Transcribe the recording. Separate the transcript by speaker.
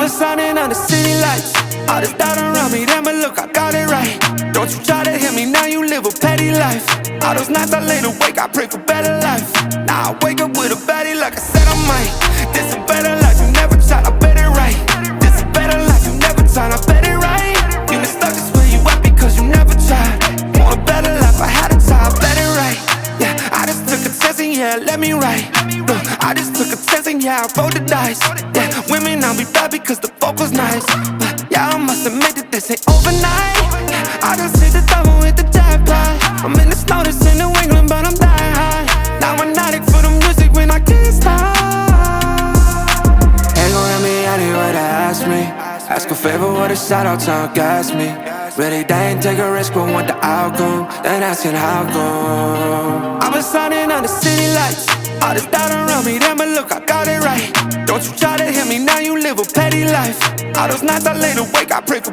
Speaker 1: been signing under city lights. All this doubt around me, damn it, look, I got it right. Don't you try to hit me, now you live a petty life. All those nights I lay awake, I pray for better life. Now I wake up with a baddie like I said I might. This a better life, you never tried, I bet it right. This a better life, you never tried, I bet it right. You been stuck just where you at because you never tried. Want a better life, I had a try, I bet it right. Yeah, I just took a chance and yeah, let me write. Look, I just took a chance and yeah, I rolled the dice. Yeah, women, I'll be bad because the fuck was nice. But yeah, I must admit that this ain't overnight. I just hit the double with the jackpot. I'm in the snow, this in New England, but I'm dying high. Now I'm addict for the music when I can't stop. Ain't gon' let me anywhere to ask me. Ask a favor with a shout out to gas me. Really, they ain't take a risk but want the outcome. Then asking how come. I've been signing under city lights. All this doubt around me, damn it, look, I got it right. Don't you try to hit me, now you live a petty life. All those nights I lay awake, I pray for